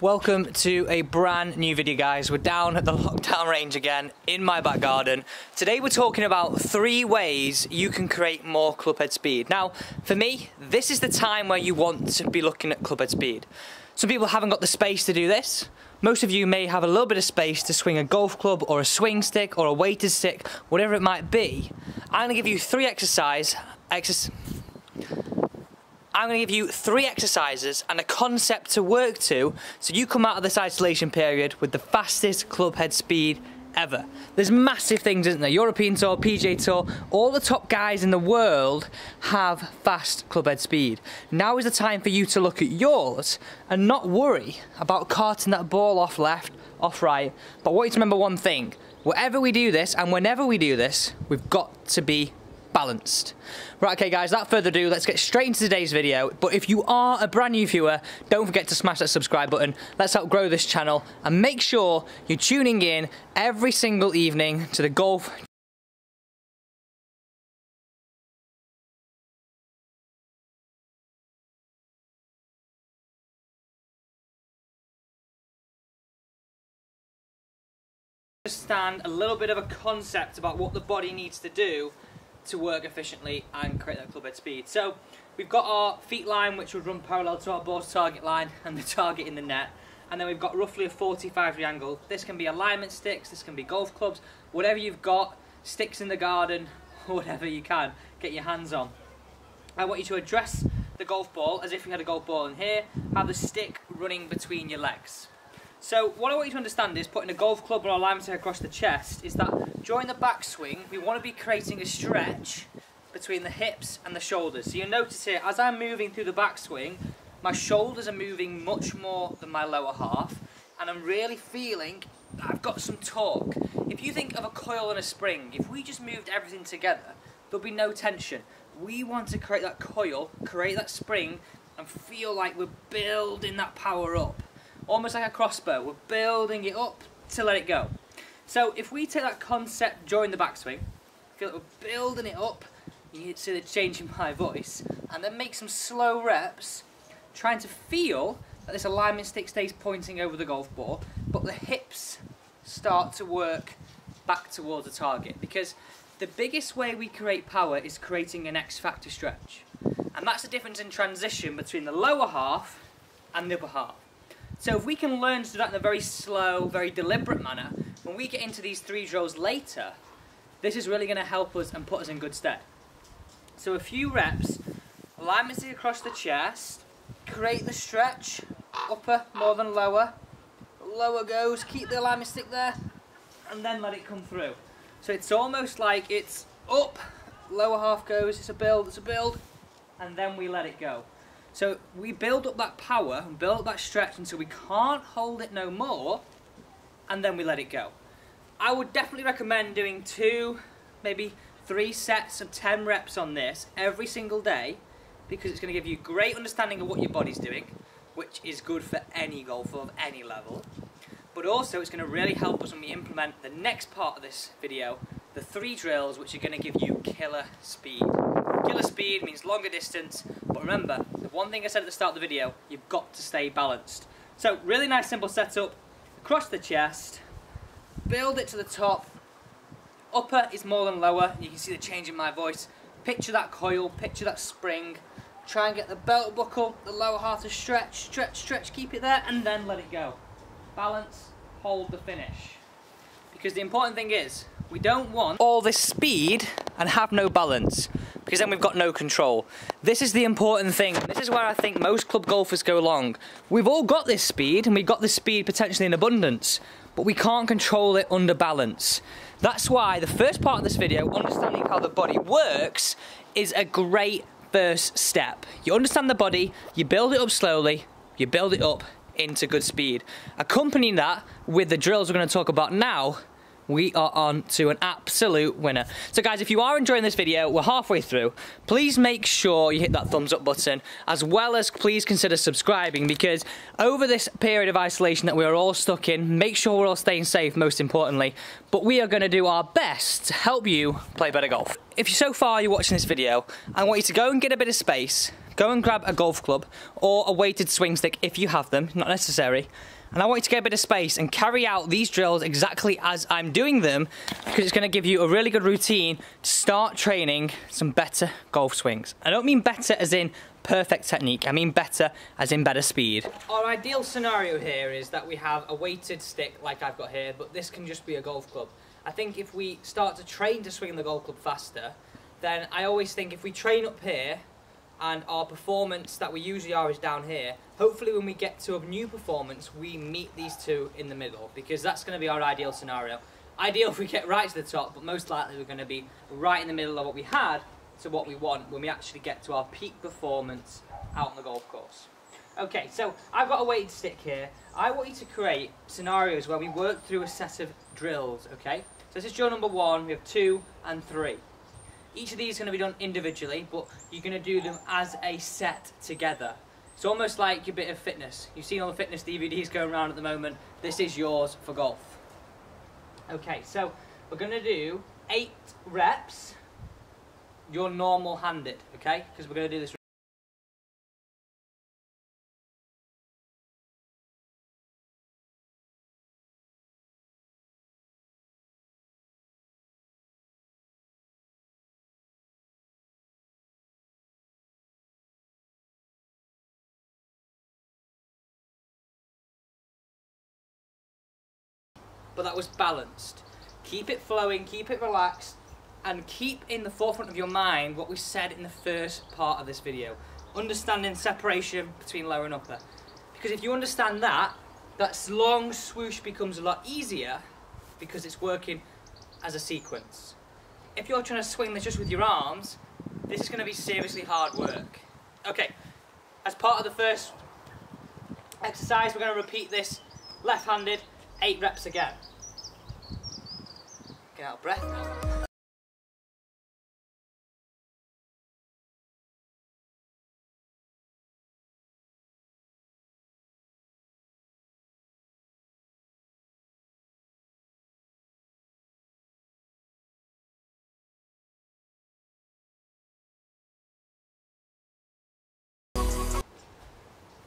Welcome to a brand new video, guys. We're down at the lockdown range again in my back garden. Today we're talking about 3 ways you can create more club head speed. Now, for me, this is the time where you want to be looking at club head speed. Some people haven't got the space to do this. Most of you may have a little bit of space to swing a golf club or a swing stick or a weighted stick, whatever it might be. I'm going to give you 3 exercises and a concept to work to so you come out of this isolation period with the fastest club head speed ever. There's massive things, isn't there? European Tour, PGA Tour, all the top guys in the world have fast club head speed. Now is the time for you to look at yours and not worry about carting that ball off left, off right. But I want you to remember one thing. Wherever we do this and whenever we do this, we've got to be balanced. Right, okay guys, without further ado, let's get straight into today's video. But if you are a brand new viewer, don't forget to smash that subscribe button. Let's help grow this channel and make sure you're tuning in every single evening to the golf understand a little bit of a concept about what the body needs to do to work efficiently and create that club head speed. So we've got our feet line, which would run parallel to our ball's target line and the target in the net, and then we've got roughly a 45-degree angle. This can be alignment sticks, this can be golf clubs, whatever you've got, sticks in the garden, whatever you can get your hands on. I want you to address the golf ball as if you had a golf ball in here, have the stick running between your legs. So what I want you to understand is putting a golf club or alignment stick across the chest is that during the backswing, we want to be creating a stretch between the hips and the shoulders. So you'll notice here, as I'm moving through the backswing, my shoulders are moving much more than my lower half, and I'm really feeling that I've got some torque. If you think of a coil and a spring, if we just moved everything together, there'll be no tension. We want to create that coil, create that spring, and feel like we're building that power up. Almost like a crossbow, we're building it up to let it go. So if we take that concept during the backswing, feel like we're building it up, you can see the change in my voice, and then make some slow reps, trying to feel that this alignment stick stays pointing over the golf ball, but the hips start to work back towards the target. Because the biggest way we create power is creating an X factor stretch. And that's the difference in transition between the lower half and the upper half. So if we can learn to do that in a very slow, very deliberate manner, when we get into these 3 drills later, this is really going to help us and put us in good stead. So a few reps, alignment stick across the chest, create the stretch, upper more than lower, lower goes, keep the alignment stick there, and then let it come through. So it's almost like it's up, lower half goes, it's a build, and then we let it go. So we build up that power and build up that stretch until we can't hold it no more, and then we let it go. I would definitely recommend doing 2, maybe 3 sets of 10 reps on this every single day, because it's going to give you great understanding of what your body's doing, which is good for any golfer of any level. But also it's going to really help us when we implement the next part of this video, the 3 drills which are going to give you killer speed. Killer speed means longer distance, but remember, the one thing I said at the start of the video, you've got to stay balanced. So really nice simple setup, across the chest, build it to the top, upper is more than lower, you can see the change in my voice. Picture that coil, picture that spring, try and get the belt buckle, the lower half to stretch, keep it there, and then let it go. Balance, hold the finish. Because the important thing is, we don't want all this speed and have no balance, because then we've got no control. This is the important thing. This is where I think most club golfers go wrong. We've all got this speed, and we've got this speed potentially in abundance, but we can't control it under balance. That's why the first part of this video, understanding how the body works, is a great first step. You understand the body, you build it up slowly, you build it up into good speed. Accompanying that with the drills we're going to talk about now, we are on to an absolute winner. So guys, if you are enjoying this video, we're halfway through, please make sure you hit that thumbs up button, as well as please consider subscribing, because over this period of isolation that we are all stuck in, make sure we're all staying safe most importantly, but we are going to do our best to help you play better golf. If so far you're watching this video, I want you to go and get a bit of space, go and grab a golf club or a weighted swing stick if you have them, not necessary. And I want you to get a bit of space and carry out these drills exactly as I'm doing them, because it's going to give you a really good routine to start training some better golf swings. I don't mean better as in perfect technique, I mean better as in better speed. Our ideal scenario here is that we have a weighted stick like I've got here, but this can just be a golf club. I think if we start to train to swing the golf club faster, then I always think if we train up here and our performance that we usually are is down here, hopefully when we get to a new performance we meet these two in the middle, because that's going to be our ideal scenario. Ideal if we get right to the top, but most likely we're going to be right in the middle of what we had to what we want when we actually get to our peak performance out on the golf course. Okay, so I've got a weighted stick here. I want you to create scenarios where we work through a set of drills, okay? So this is drill number 1, we have 2 and 3. Each of these is going to be done individually, but you're going to do them as a set together. It's almost like your bit of fitness. You've seen all the fitness DVDs going around at the moment. This is yours for golf. Okay, so we're going to do 8 reps, your normal handed, okay? Because we're going to do this. But that was balanced. Keep it flowing, keep it relaxed, and keep in the forefront of your mind what we said in the first part of this video. Understanding separation between lower and upper. Because if you understand that, that long swoosh becomes a lot easier because it's working as a sequence. If you're trying to swing this just with your arms, this is going to be seriously hard work. Okay, as part of the first exercise, we're going to repeat this left-handed, 8 reps again. Get out of breath now.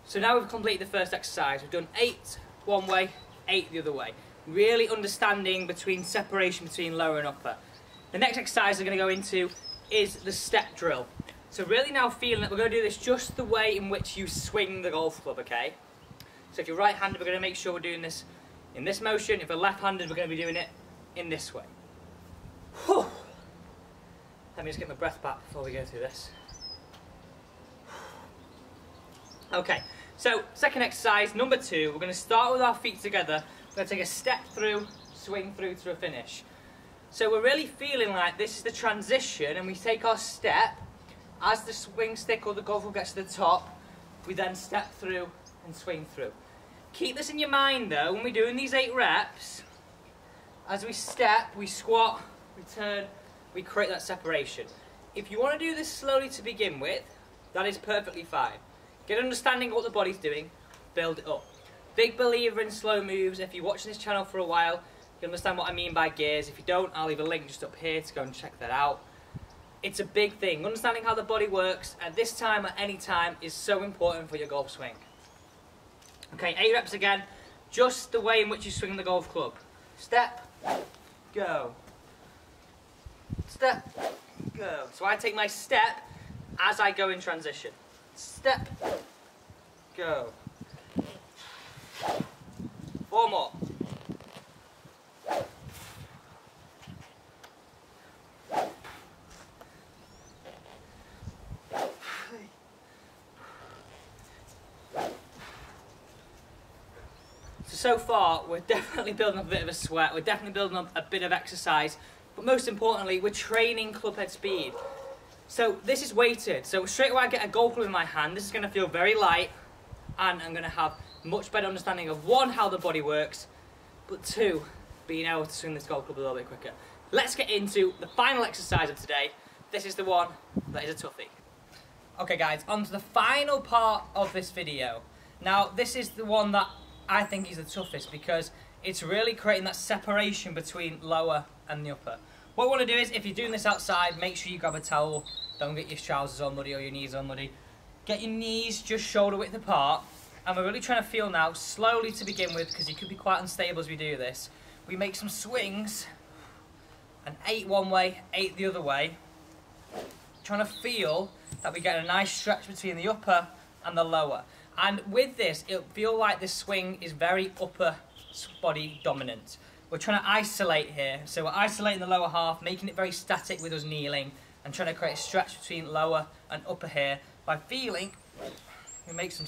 So now we've completed the first exercise. We've done 8 one way, 8 the other way. Really understanding between separation between lower and upper. The next exercise we're going to go into is the step drill. So really now feeling that we're going to do this just the way in which you swing the golf club, okay? So if you're right-handed, we're going to make sure we're doing this in this motion. If we're left-handed, we're going to be doing it in this way. Whew. Let me just get my breath back before we go through this. Okay, so second exercise, number 2, we're going to start with our feet together. We're going to take a step through, swing through to a finish. So we're really feeling like this is the transition, and we take our step. As the swing stick or the golf ball gets to the top, we then step through and swing through. Keep this in your mind though, when we're doing these 8 reps, as we step, we squat, we turn, we create that separation. If you want to do this slowly to begin with, that is perfectly fine. Get an understanding of what the body's doing, build it up. Big believer in slow moves. If you're watching this channel for a while, you understand what I mean by gears. If you don't, I'll leave a link just up here to go and check that out. It's a big thing. Understanding how the body works at this time, at any time, is so important for your golf swing. Okay, 8 reps again. Just the way in which you swing the golf club. Step, go. Step, go. So I take my step as I go in transition. Step, go. 4 more. So far, we're definitely building up a bit of a sweat, we're definitely building up a bit of exercise, but most importantly, we're training club head speed. So this is weighted, so straight away I get a golf club in my hand. This is going to feel very light, and I'm going to have much better understanding of 1, how the body works, but 2, being able to swing this golf club a little bit quicker. Let's get into the final exercise of today. This is the one that is a toughie. Okay guys, on to the final part of this video. Now this is the one that I think is the toughest, because it's really creating that separation between lower and the upper. What I want to do is, if you're doing this outside, make sure you grab a towel, don't get your trousers all muddy or your knees all muddy. Get your knees just shoulder width apart. And we're really trying to feel now, slowly to begin with, because you could be quite unstable as we do this. We make some swings, and 8 one way, 8 the other way. Trying to feel that we get a nice stretch between the upper and the lower. And with this, it'll feel like this swing is very upper body dominant. We're trying to isolate here. So we're isolating the lower half, making it very static with us kneeling, and trying to create a stretch between lower and upper here by feeling. We make some.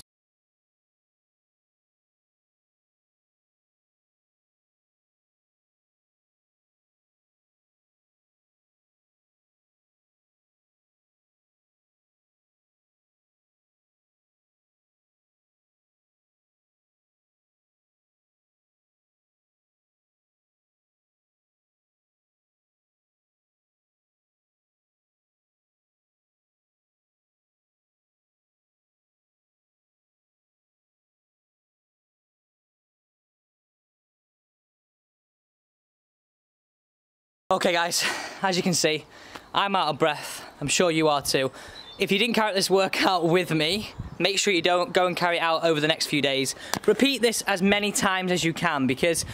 Okay guys, as you can see, I'm out of breath. I'm sure you are too. If you didn't carry out this workout with me, make sure you don't go and carry it out over the next few days. Repeat this as many times as you can, because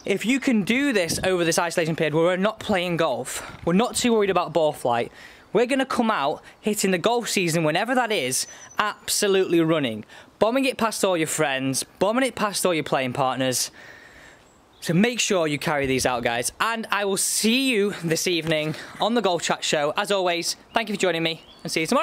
if you can do this over this isolation period where we're not playing golf, we're not too worried about ball flight, we're going to come out hitting the golf season, whenever that is, absolutely running. Bombing it past all your friends, bombing it past all your playing partners. So make sure you carry these out, guys. And I will see you this evening on the Golf Chat Show. As always, thank you for joining me, and see you tomorrow.